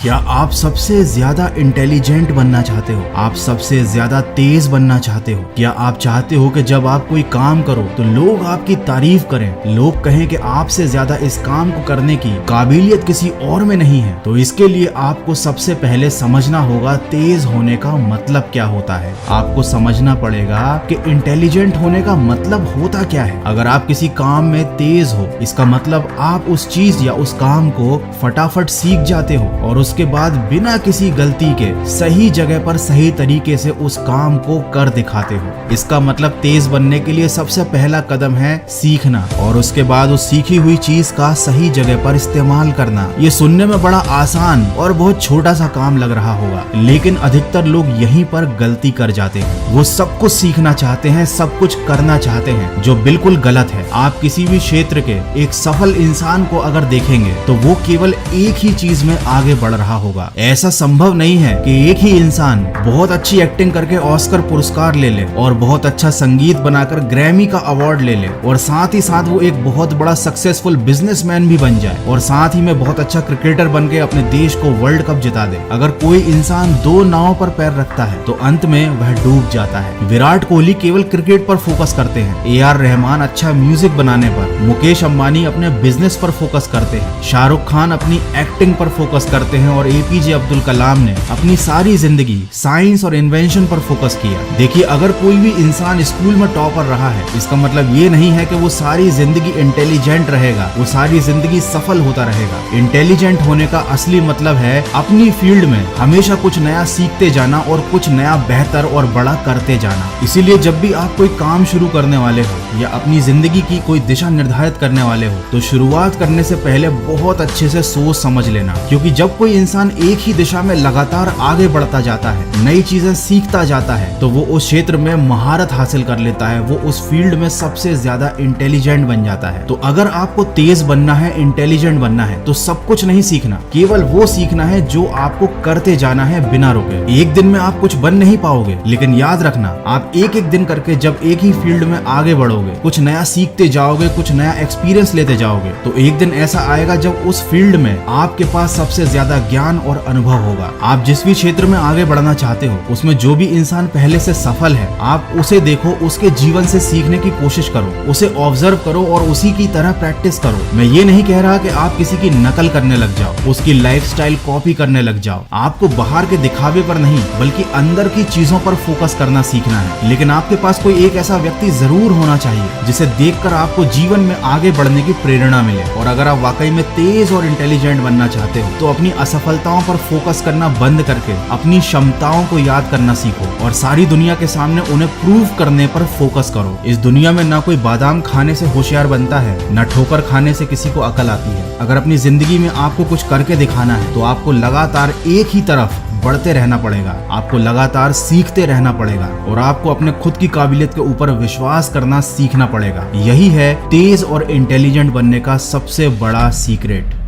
क्या आप सबसे ज्यादा इंटेलिजेंट बनना चाहते हो? आप सबसे ज्यादा तेज बनना चाहते हो? क्या आप चाहते हो कि जब आप कोई काम करो तो लोग आपकी तारीफ करें, लोग कहें कि आपसे ज्यादा इस काम को करने की काबिलियत किसी और में नहीं है? तो इसके लिए आपको सबसे पहले समझना होगा तेज होने का मतलब क्या होता है। आपको समझना पड़ेगा कि इंटेलिजेंट होने का मतलब होता क्या है। अगर आप किसी काम में तेज हो, इसका मतलब आप उस चीज या उस काम को फटाफट सीख जाते हो और उसके बाद बिना किसी गलती के सही जगह पर सही तरीके से उस काम को कर दिखाते हो। इसका मतलब तेज बनने के लिए सबसे पहला कदम है सीखना और उसके बाद उस सीखी हुई चीज का सही जगह पर इस्तेमाल करना। ये सुनने में बड़ा आसान और बहुत छोटा सा काम लग रहा होगा, लेकिन अधिकतर लोग यहीं पर गलती कर जाते हैं। वो सब कुछ सीखना चाहते हैं, सब कुछ करना चाहते हैं, जो बिल्कुल गलत है। आप किसी भी क्षेत्र के एक सफल इंसान को अगर देखेंगे तो वो केवल एक ही चीज में आगे बढ़ रहा होगा। ऐसा संभव नहीं है कि एक ही इंसान बहुत अच्छी एक्टिंग करके ऑस्कर पुरस्कार ले ले और बहुत अच्छा संगीत बनाकर ग्रैमी का अवार्ड ले ले और साथ ही साथ वो एक बहुत बड़ा सक्सेसफुल बिजनेसमैन भी बन जाए और साथ ही में बहुत अच्छा क्रिकेटर बन के अपने देश को वर्ल्ड कप जिता दे। अगर कोई इंसान दो नाव पर पैर रखता है तो अंत में वह डूब जाता है। विराट कोहली केवल क्रिकेट पर फोकस करते हैं, ए.आर. रहमान अच्छा म्यूजिक बनाने पर, मुकेश अंबानी अपने बिजनेस पर फोकस करते हैं, शाहरुख खान अपनी एक्टिंग पर फोकस करते हैं और एपीजे अब्दुल कलाम ने अपनी सारी जिंदगी साइंस और इन्वेंशन पर फोकस किया। देखिए, अगर कोई भी इंसान स्कूल में टॉपर रहा है, इसका मतलब ये नहीं है कि वो सारी जिंदगी इंटेलिजेंट रहेगा, वो सारी जिंदगी सफल होता रहेगा। इंटेलिजेंट होने का असली मतलब है अपनी फील्ड में हमेशा कुछ नया सीखते जाना और कुछ नया बेहतर और बड़ा करते जाना। इसीलिए जब भी आप कोई काम शुरू करने वाले हो या अपनी जिंदगी की कोई दिशा निर्धारित करने वाले हो तो शुरुआत करने से पहले बहुत अच्छे से सोच समझ लेना, क्योंकि जब कोई इंसान एक ही दिशा में लगातार आगे बढ़ता जाता है, नई चीजें सीखता जाता है, तो वो उस क्षेत्र में महारत हासिल कर लेता है, वो उस फील्ड में सबसे ज्यादा इंटेलिजेंट बन जाता है। तो अगर आपको तेज बनना है, इंटेलिजेंट बनना है, तो सब कुछ नहीं सीखना, केवल वो सीखना है जो आपको करते जाना है बिना रुके। एक दिन में आप कुछ बन नहीं पाओगे, लेकिन याद रखना, आप एक एक दिन करके जब एक ही फील्ड में आगे बढ़ोगे, कुछ नया सीखते जाओगे, कुछ नया एक्सपीरियंस लेते जाओगे, तो एक दिन ऐसा आएगा जब उस फील्ड में आपके पास सबसे ज्यादा ज्ञान और अनुभव होगा। आप जिस भी क्षेत्र में आगे बढ़ना चाहते हो, उसमें जो भी इंसान पहले से सफल है, आप उसे देखो, उसके जीवन से सीखने की कोशिश करो, उसे ऑब्जर्व करो और उसी की तरह प्रैक्टिस करो। मैं ये नहीं कह रहा कि आप किसी की नकल करने लग जाओ, उसकी लाइफस्टाइल कॉपी करने लग जाओ। आपको बाहर के दिखावे पर नहीं, बल्कि अंदर की चीजों पर फोकस करना सीखना है। लेकिन आपके पास कोई एक ऐसा व्यक्ति जरूर होना चाहिए जिसे देखकर आपको जीवन में आगे बढ़ने की प्रेरणा मिले। और अगर आप वाकई में तेज और इंटेलिजेंट बनना चाहते हो तो अपनी असफलताओं पर फोकस करना बंद करके अपनी क्षमताओं को याद करना सीखो और सारी दुनिया के सामने उन्हें प्रूव करने पर फोकस करो। इस दुनिया में ना कोई बादाम खाने से होशियार बनता है, न ठोकर खाने से किसी को अकल आती है। अगर अपनी जिंदगी में आपको कुछ करके दिखाना है तो आपको लगातार एक ही तरफ बढ़ते रहना पड़ेगा, आपको लगातार सीखते रहना पड़ेगा और आपको अपने खुद की काबिलियत के ऊपर विश्वास करना सीखना पड़ेगा। यही है तेज और इंटेलिजेंट बनने का सबसे बड़ा सीक्रेट।